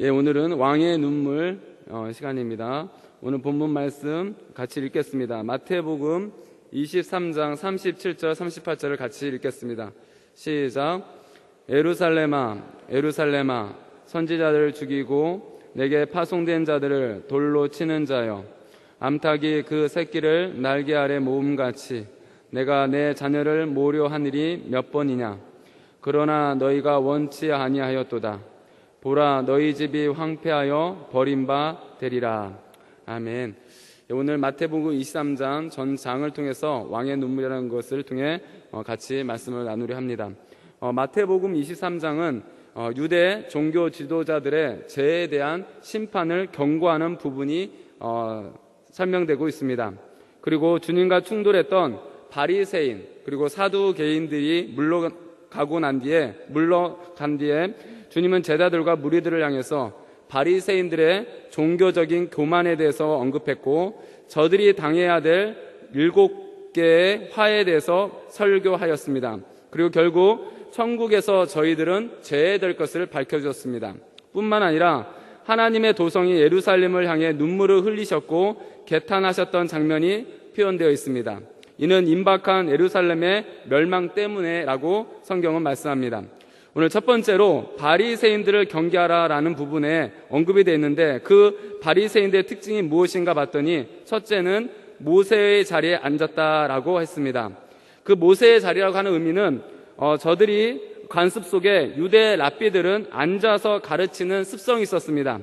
오늘은 왕의 눈물 시간입니다. 오늘 본문 말씀 같이 읽겠습니다. 마태복음 23장 37절 38절을 같이 읽겠습니다. 시작. 예루살렘아 예루살렘아 선지자들을 죽이고 내게 파송된 자들을 돌로 치는 자여, 암탉이 그 새끼를 날개 아래 모음같이 내가 내 자녀를 모으려 하늘이 몇 번이냐. 그러나 너희가 원치 아니하였도다. 보라, 너희 집이 황폐하여 버림바 되리라. 아멘. 오늘 마태복음 23장 전 장을 통해서 왕의 눈물이라는 것을 통해 같이 말씀을 나누려 합니다. 마태복음 23장은 유대 종교 지도자들의 죄에 대한 심판을 경고하는 부분이 설명되고 있습니다. 그리고 주님과 충돌했던 바리새인 그리고 사두개인들이 물러간 뒤에 주님은 제자들과 무리들을 향해서 바리새인들의 종교적인 교만에 대해서 언급했고, 저들이 당해야 될 7개의 화에 대해서 설교하였습니다. 그리고 결국 천국에서 저희들은 제외될 것을 밝혀주었습니다. 뿐만 아니라 하나님의 도성이 예루살렘을 향해 눈물을 흘리셨고 개탄하셨던 장면이 표현되어 있습니다. 이는 임박한 예루살렘의 멸망 때문에라고 성경은 말씀합니다. 오늘 첫 번째로 바리새인들을 경계하라라는 부분에 언급이 되어 있는데, 그 바리새인들의 특징이 무엇인가 봤더니 첫째는 모세의 자리에 앉았다라고 했습니다. 그 모세의 자리라고 하는 의미는 저들이 관습 속에 유대 랍비들은 앉아서 가르치는 습성이 있었습니다.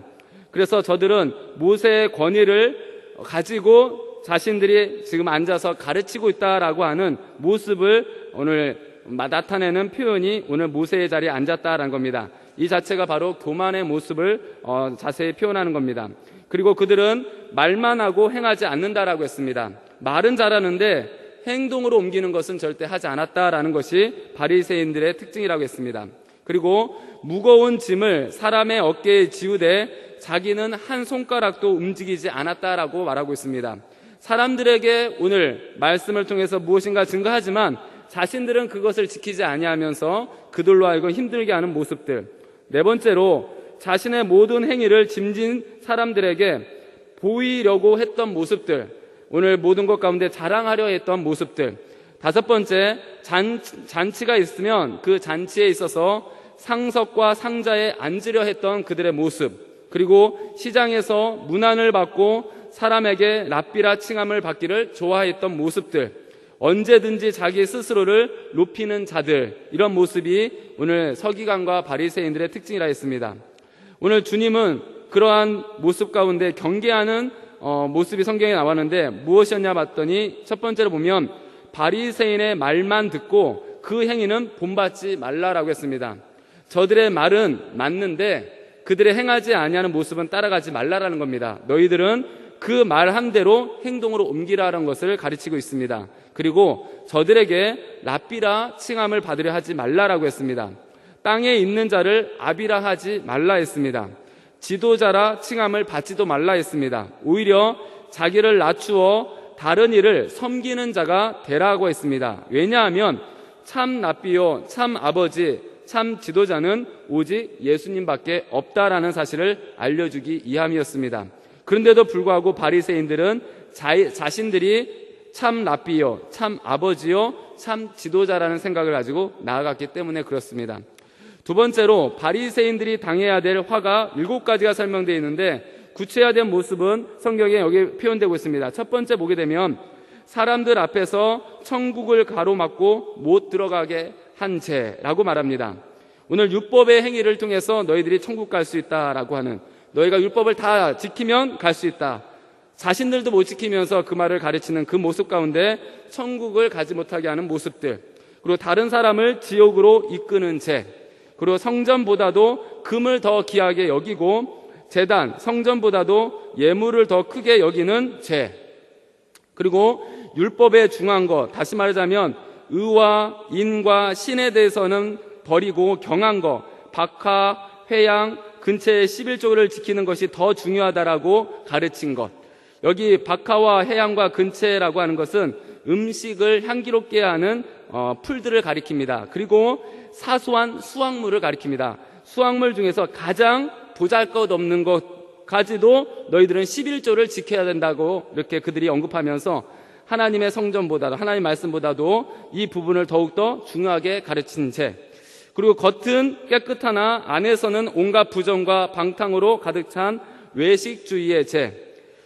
그래서 저들은 모세의 권위를 가지고 자신들이 지금 앉아서 가르치고 있다라고 하는 모습을 오늘 나타내는 표현이 오늘 모세의 자리에 앉았다라는 겁니다. 이 자체가 바로 교만의 모습을 자세히 표현하는 겁니다. 그리고 그들은 말만 하고 행하지 않는다라고 했습니다. 말은 잘하는데 행동으로 옮기는 것은 절대 하지 않았다라는 것이 바리새인들의 특징이라고 했습니다. 그리고 무거운 짐을 사람의 어깨에 지우되 자기는 한 손가락도 움직이지 않았다라고 말하고 있습니다. 사람들에게 오늘 말씀을 통해서 무엇인가 증거하지만 자신들은 그것을 지키지 아니하면서 그들로 하여금 힘들게 하는 모습들. 네 번째로 자신의 모든 행위를 짐진 사람들에게 보이려고 했던 모습들, 오늘 모든 것 가운데 자랑하려 했던 모습들. 다섯 번째, 잔치가 있으면 그 잔치에 있어서 상석과 상자에 앉으려 했던 그들의 모습, 그리고 시장에서 문안을 받고 사람에게 랍비라 칭함을 받기를 좋아했던 모습들, 언제든지 자기 스스로를 높이는 자들, 이런 모습이 오늘 서기관과 바리새인들의 특징이라 했습니다. 오늘 주님은 그러한 모습 가운데 경계하는 모습이 성경에 나왔는데 무엇이었냐 봤더니 첫 번째로 보면 바리새인의 말만 듣고 그 행위는 본받지 말라라고 했습니다. 저들의 말은 맞는데 그들의 행하지 아니하는 모습은 따라가지 말라라는 겁니다. 너희들은 그 말한 대로 행동으로 옮기라는 것을 가르치고 있습니다. 그리고 저들에게 랍비라 칭함을 받으려 하지 말라라고 했습니다. 땅에 있는 자를 아비라 하지 말라 했습니다. 지도자라 칭함을 받지도 말라 했습니다. 오히려 자기를 낮추어 다른 이를 섬기는 자가 되라고 했습니다. 왜냐하면 참 랍비요 참 아버지 참 지도자는 오직 예수님밖에 없다라는 사실을 알려주기 위함이었습니다. 그런데도 불구하고 바리새인들은 자신들이 참 랍비요 참 아버지요 참 지도자라는 생각을 가지고 나아갔기 때문에 그렇습니다. 두 번째로 바리새인들이 당해야 될 화가 7가지가 설명되어 있는데 구체화된 모습은 성경에 여기 표현되고 있습니다. 첫 번째 보게 되면 사람들 앞에서 천국을 가로막고 못 들어가게 한 죄라고 말합니다. 오늘 율법의 행위를 통해서 너희들이 천국 갈 수 있다라고 하는, 너희가 율법을 다 지키면 갈 수 있다, 자신들도 못 지키면서 그 말을 가르치는 그 모습 가운데 천국을 가지 못하게 하는 모습들, 그리고 다른 사람을 지옥으로 이끄는 죄, 그리고 성전보다도 금을 더 귀하게 여기고 제단, 성전보다도 예물을 더 크게 여기는 죄, 그리고 율법에 중한 것, 다시 말하자면 의와 인과 신에 대해서는 버리고 경한 것, 박하, 회양, 근처의 11조를 지키는 것이 더 중요하다라고 가르친 것. 여기 박하와 해양과 근처라고 하는 것은 음식을 향기롭게 하는 풀들을 가리킵니다. 그리고 사소한 수확물을 가리킵니다. 수확물 중에서 가장 보잘것없는 것까지도 너희들은 11조를 지켜야 된다고 이렇게 그들이 언급하면서 하나님의 성전보다도, 하나님 말씀보다도 이 부분을 더욱더 중요하게 가르치는 죄, 그리고 겉은 깨끗하나 안에서는 온갖 부정과 방탕으로 가득 찬 외식주의의 죄,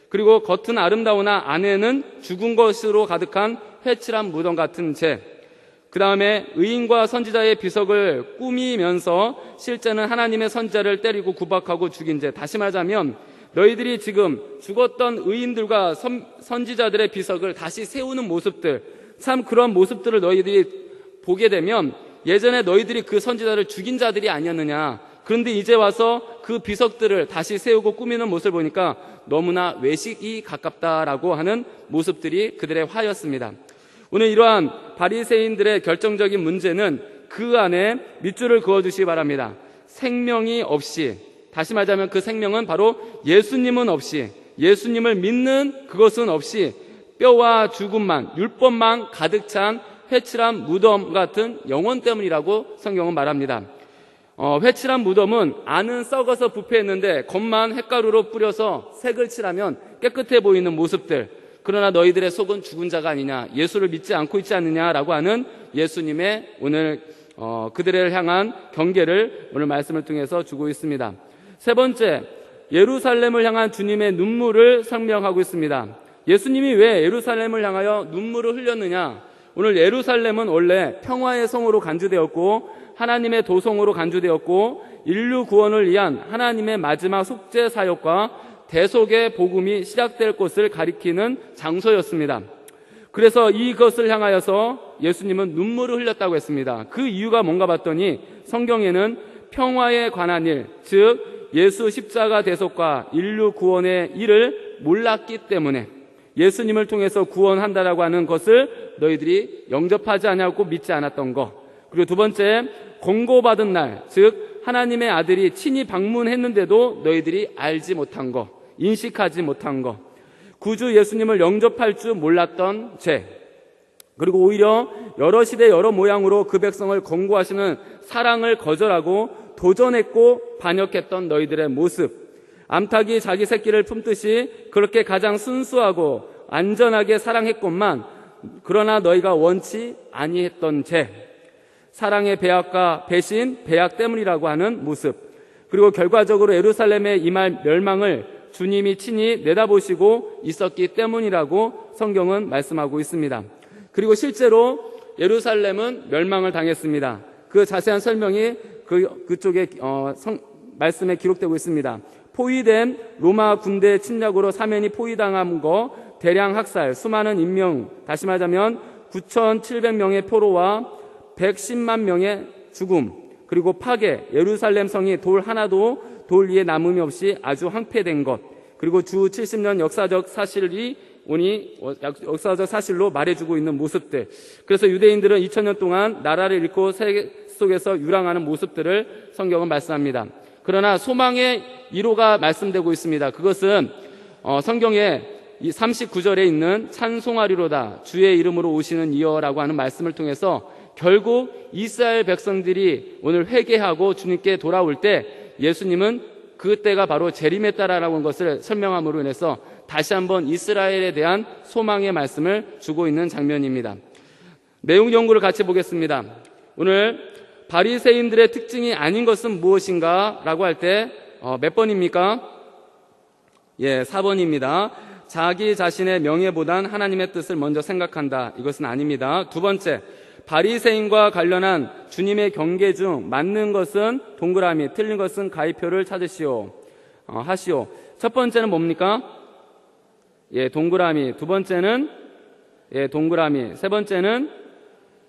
그리고 겉은 아름다우나 안에는 죽은 것으로 가득한 회칠한 무덤 같은 죄, 그 다음에 의인과 선지자의 비석을 꾸미면서 실제는 하나님의 선지자를 때리고 구박하고 죽인 죄. 다시 말하자면 너희들이 지금 죽었던 의인들과 선지자들의 비석을 다시 세우는 모습들, 참 그런 모습들을 너희들이 보게 되면 예전에 너희들이 그 선지자를 죽인 자들이 아니었느냐, 그런데 이제 와서 그 비석들을 다시 세우고 꾸미는 모습을 보니까 너무나 외식이 가깝다라고 하는 모습들이 그들의 화였습니다. 오늘 이러한 바리새인들의 결정적인 문제는 그 안에 밑줄을 그어주시기 바랍니다. 생명이 없이, 다시 말하자면 그 생명은 바로 예수님은 없이, 예수님을 믿는 그것은 없이 뼈와 죽음만, 율법만 가득 찬 회칠한 무덤 같은 영혼 때문이라고 성경은 말합니다. 회칠한 무덤은 안은 썩어서 부패했는데 겉만 햇가루로 뿌려서 색을 칠하면 깨끗해 보이는 모습들, 그러나 너희들의 속은 죽은 자가 아니냐, 예수를 믿지 않고 있지 않느냐라고 하는 예수님의 오늘 그들을 향한 경계를 오늘 말씀을 통해서 주고 있습니다. 세 번째, 예루살렘을 향한 주님의 눈물을 설명하고 있습니다. 예수님이 왜 예루살렘을 향하여 눈물을 흘렸느냐? 오늘 예루살렘은 원래 평화의 성으로 간주되었고 하나님의 도성으로 간주되었고 인류 구원을 위한 하나님의 마지막 속죄 사역과 대속의 복음이 시작될 곳을 가리키는 장소였습니다. 그래서 이것을 향하여서 예수님은 눈물을 흘렸다고 했습니다. 그 이유가 뭔가 봤더니 성경에는 평화에 관한 일, 즉 예수 십자가 대속과 인류 구원의 일을 몰랐기 때문에 예수님을 통해서 구원한다라고 하는 것을 너희들이 영접하지 않았고 믿지 않았던 것, 그리고 두 번째, 권고받은 날, 즉 하나님의 아들이 친히 방문했는데도 너희들이 알지 못한 것, 인식하지 못한 것, 구주 예수님을 영접할 줄 몰랐던 죄, 그리고 오히려 여러 시대 여러 모양으로 그 백성을 권고하시는 사랑을 거절하고 도전했고 반역했던 너희들의 모습, 암탉이 자기 새끼를 품듯이 그렇게 가장 순수하고 안전하게 사랑했건만 그러나 너희가 원치 아니했던 죄, 사랑의 배약과 배신, 배약 때문이라고 하는 모습, 그리고 결과적으로 예루살렘에 임할 멸망을 주님이 친히 내다보시고 있었기 때문이라고 성경은 말씀하고 있습니다. 그리고 실제로 예루살렘은 멸망을 당했습니다. 그 자세한 설명이 그쪽에 말씀에 기록되고 있습니다. 포위된 로마 군대 침략으로 사면이 포위당한 거, 대량 학살, 수많은 인명, 다시 말하자면 9,700명의 포로와 110만 명의 죽음, 그리고 파괴, 예루살렘 성이 돌 하나도 돌 위에 남음이 없이 아주 황폐된 것, 그리고 주 70년 역사적 사실로 말해주고 있는 모습들. 그래서 유대인들은 2000년 동안 나라를 잃고 세계 속에서 유랑하는 모습들을 성경은 말씀합니다. 그러나 소망의 1호가 말씀되고 있습니다. 그것은 성경에 이 39절에 있는 찬송하리로다 주의 이름으로 오시는 이여라고 하는 말씀을 통해서 결국 이스라엘 백성들이 오늘 회개하고 주님께 돌아올 때 예수님은 그때가 바로 재림했다라고 하는 것을 설명함으로 인해서 다시 한번 이스라엘에 대한 소망의 말씀을 주고 있는 장면입니다. 내용 연구를 같이 보겠습니다. 오늘 바리새인들의 특징이 아닌 것은 무엇인가 라고 할 때 몇 번입니까? 4번입니다. 자기 자신의 명예보단 하나님의 뜻을 먼저 생각한다. 이것은 아닙니다. 두 번째, 바리새인과 관련한 주님의 경계 중 맞는 것은 동그라미, 틀린 것은 가위표를 찾으시오. 하시오. 첫 번째는 뭡니까? 동그라미. 두 번째는 동그라미. 세 번째는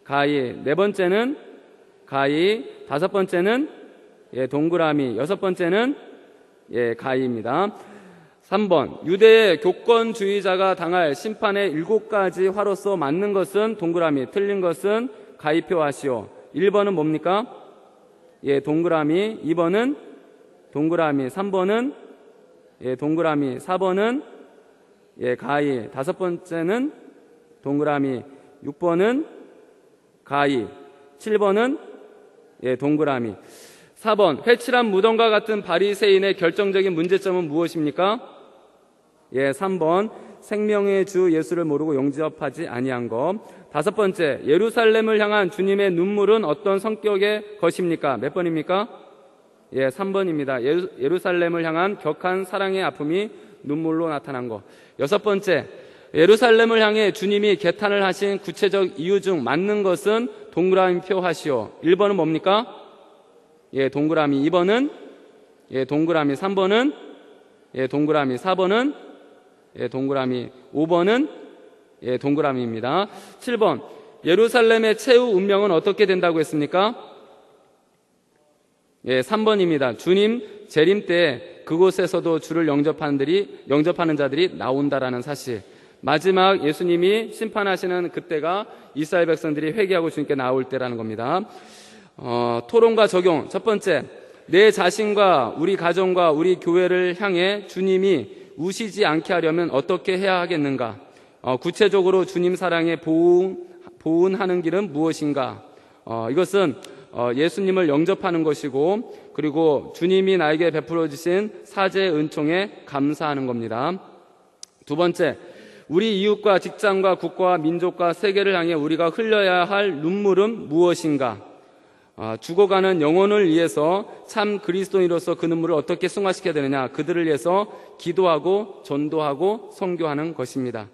가위. 네 번째는 가위. 다섯 번째는 동그라미. 여섯 번째는 가위입니다. 3번, 유대의 교권주의자가 당할 심판의 7가지 화로서 맞는 것은 동그라미, 틀린 것은 가위표 하시오. 1번은 뭡니까? 동그라미. 2번은 동그라미. 3번은 동그라미. 4번은 가위. 다섯 번째는 동그라미. 6번은 가위. 7번은 동그라미. 4번, 회칠한 무덤과 같은 바리새인의 결정적인 문제점은 무엇입니까? 3번, 생명의 주 예수를 모르고 영접하지 아니한 것. 5번째, 예루살렘을 향한 주님의 눈물은 어떤 성격의 것입니까? 몇 번입니까? 3번입니다. 예루살렘을 향한 격한 사랑의 아픔이 눈물로 나타난 것. 6번째, 예루살렘을 향해 주님이 개탄을 하신 구체적 이유 중 맞는 것은 동그라미표 하시오. 1번은 뭡니까? 동그라미. 2번은? 동그라미. 3번은? 동그라미. 4번은? 동그라미. 5번은? 동그라미입니다. 7번, 예루살렘의 최후 운명은 어떻게 된다고 했습니까? 3번입니다. 주님 재림 때 그곳에서도 주를 영접하는 자들이 나온다라는 사실. 마지막 예수님이 심판하시는 그때가 이스라엘 백성들이 회개하고 주님께 나올 때라는 겁니다. 토론과 적용. 첫 번째, 내 자신과 우리 가정과 우리 교회를 향해 주님이 우시지 않게 하려면 어떻게 해야 하겠는가? 구체적으로 주님 사랑에 보은하는 길은 무엇인가? 이것은 예수님을 영접하는 것이고, 그리고 주님이 나에게 베풀어 주신 사죄의 은총에 감사하는 겁니다. 두 번째, 우리 이웃과 직장과 국가와 민족과 세계를 향해 우리가 흘려야 할 눈물은 무엇인가? 죽어가는 영혼을 위해서 참 그리스도인으로서 그 눈물을 어떻게 승화시켜야 되느냐? 그들을 위해서 기도하고 전도하고 선교하는 것입니다.